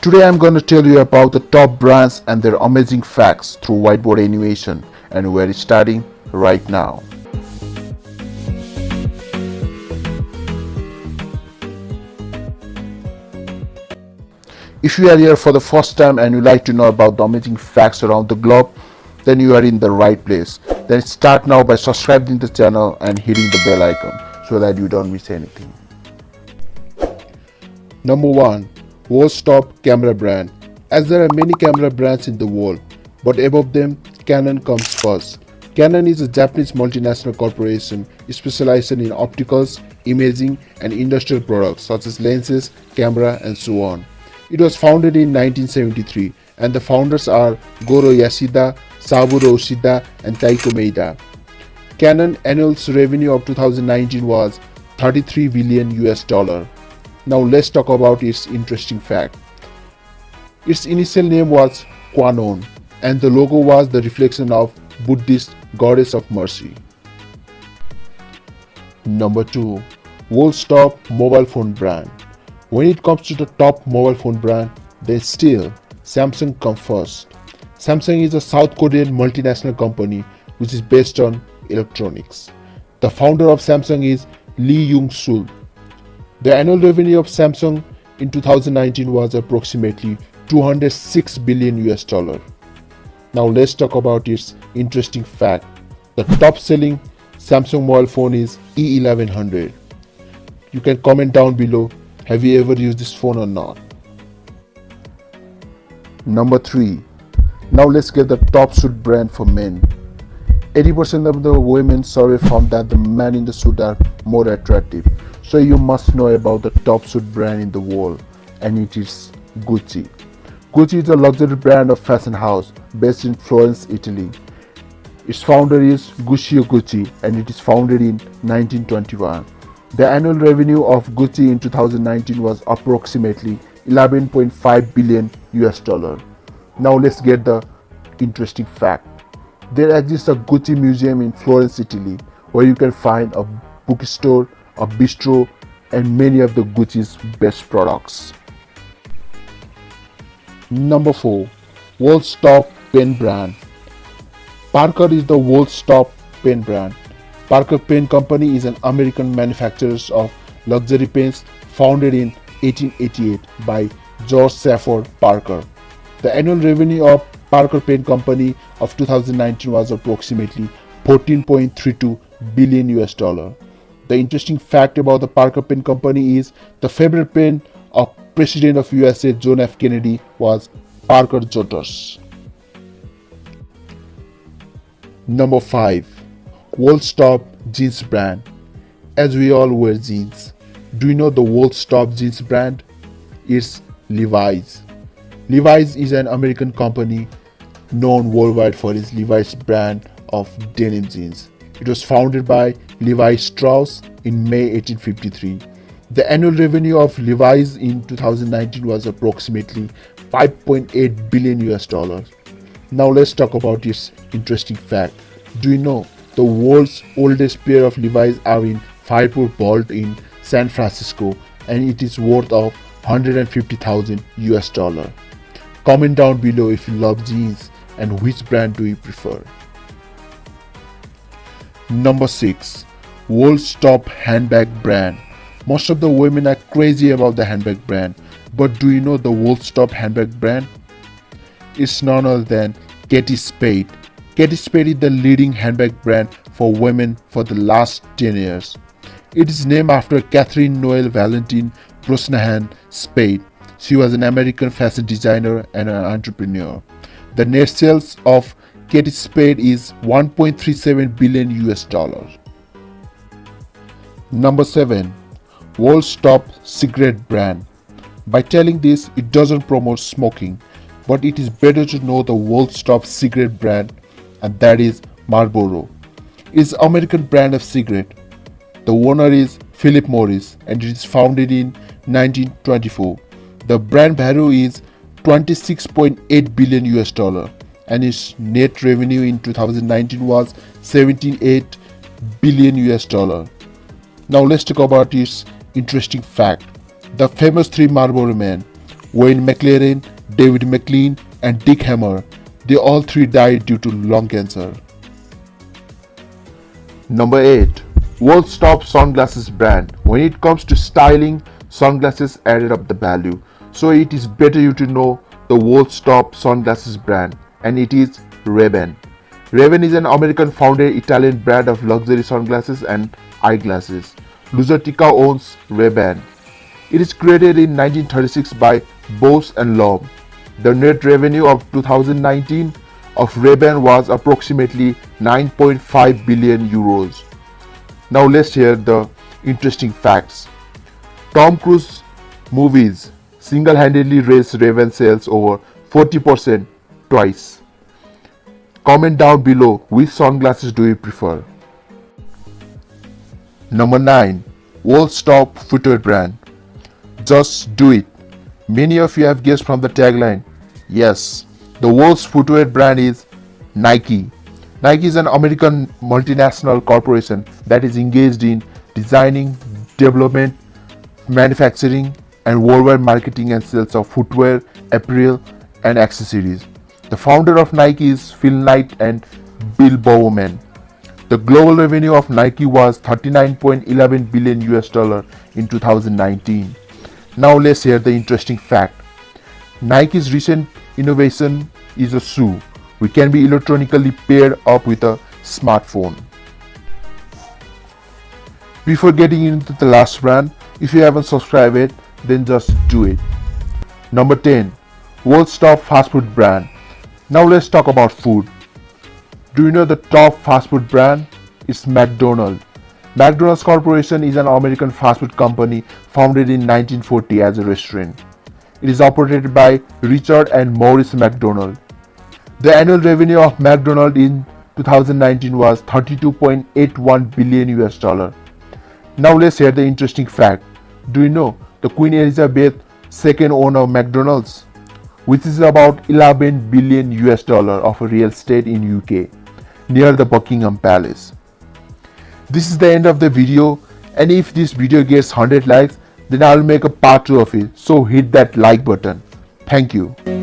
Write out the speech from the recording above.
Today I'm going to tell you about the top brands and their amazing facts through whiteboard animation, and we're starting right now. If you are here for the first time and you like to know about the amazing facts around the globe, then you are in the right place. Then start now by subscribing to the channel and hitting the bell icon so that you don't miss anything. Number 1. World's top camera brand. As there are many camera brands in the world, but above them, Canon comes first. Canon is a Japanese multinational corporation specializing in opticals, imaging, and industrial products such as lenses, camera, and so on. It was founded in 1973, and the founders are Goro Yasuda, Saburo Oshida, and Taiko Maeda. Canon annual revenue of 2019 was $33 billion. Now let's talk about its interesting fact. Its initial name was Kwanon, and the logo was the reflection of Buddhist goddess of mercy. Number 2. World's top mobile phone brand. When it comes to the top mobile phone brand, then still Samsung comes first. Samsung is a South Korean multinational company which is based on electronics. The founder of Samsung is Lee Young-sul. The annual revenue of Samsung in 2019 was approximately $206 billion. Now let's talk about its interesting fact. The top selling Samsung mobile phone is E1100. You can comment down below, have you ever used this phone or not? Number 3. Now let's get the top suit brand for men. 80% of the women survey found that the men in the suit are more attractive. So you must know about the top suit brand in the world, and it is Gucci. Gucci is a luxury brand of fashion house based in Florence, Italy. Its founder is Guccio Gucci, and it is founded in 1921. The annual revenue of Gucci in 2019 was approximately $11.5 billion. Now let's get the interesting fact. There exists a Gucci museum in Florence, Italy, where you can find a bookstore, a bistro, and many of the Gucci's best products. Number 4. World's top pen brand. Parker is the world's top pen brand. Parker Pen Company is an American manufacturer of luxury pens founded in 1888 by George Safford Parker. The annual revenue of Parker Pen Company of 2019 was approximately $14.32 billion. The interesting fact about the Parker Pen Company is the favorite pen of President of USA John F. Kennedy was Parker Jotters. Number 5. World's top jeans brand. As we all wear jeans, do you know the world's top jeans brand? It's Levi's. Levi's is an American company known worldwide for its Levi's brand of denim jeans. It was founded by Levi Strauss in May 1853. The annual revenue of Levi's in 2019 was approximately $5.8 billion. Now let's talk about its interesting fact. Do you know the world's oldest pair of Levi's are in Fairport Vault in San Francisco, and it is worth of $150,000. Comment down below if you love jeans and which brand do you prefer. Number 6. World's top handbag brand. Most of the women are crazy about the handbag brand, but do you know the world's top handbag brand? It's none other than Kate Spade. Kate Spade is the leading handbag brand for women for the last 10 years. It is named after Catherine Noel Valentine Brosnahan Spade. She was an American fashion designer and an entrepreneur. The net sales of Kate Spade is $1.37 billion. Number 7. World's top cigarette brand. By telling this, it doesn't promote smoking, but it is better to know the world's top cigarette brand, and that is Marlboro. It's an American brand of cigarette. The owner is Philip Morris, and it is founded in 1924. The brand value is $26.8 billion, and its net revenue in 2019 was $78 billion. Now let's talk about its interesting fact. The famous three Marlboro men, Wayne McLaren, David McLean, and Dick Hammer. They all three died due to lung cancer. Number 8. World's top sunglasses brand. When it comes to styling, sunglasses added up the value. So it is better you to know the world's top sunglasses brand, and it is Ray-Ban. Ray-Ban is an American-founded Italian brand of luxury sunglasses and eyeglasses. Luxottica owns Ray-Ban. It is created in 1936 by Bose and Loeb. The net revenue of 2019 of Ray-Ban was approximately 9.5 billion euros. Now let's hear the interesting facts. Tom Cruise movies single-handedly raised Ray-Ban sales over 40% twice. Comment down below which sunglasses do you prefer. Number 9. World's top footwear brand. Just do it. Many of you have guessed from the tagline. Yes, the world's footwear brand is Nike. Nike is an American multinational corporation that is engaged in designing, development, manufacturing, and worldwide marketing and sales of footwear, apparel, and accessories. The founder of Nike is Phil Knight and Bill Bowerman. The global revenue of Nike was $39.11 billion in 2019. Now let's hear the interesting fact. Nike's recent innovation is a shoe which can be electronically paired up with a smartphone. Before getting into the last brand, if you haven't subscribed yet, then just do it. Number 10. World's top fast food brand. Now let's talk about food. Do you know the top fast food brand? It's McDonald's. McDonald's Corporation is an American fast food company founded in 1940 as a restaurant. It is operated by Richard and Maurice McDonald. The annual revenue of McDonald's in 2019 was $32.81 billion. Now let's hear the interesting fact. Do you know the Queen Elizabeth II owner of McDonald's, which is about $11 billion of real estate in UK near the Buckingham Palace. This is the end of the video, and if this video gets 100 likes, then I'll make a part 2 of it. So hit that like button. Thank you.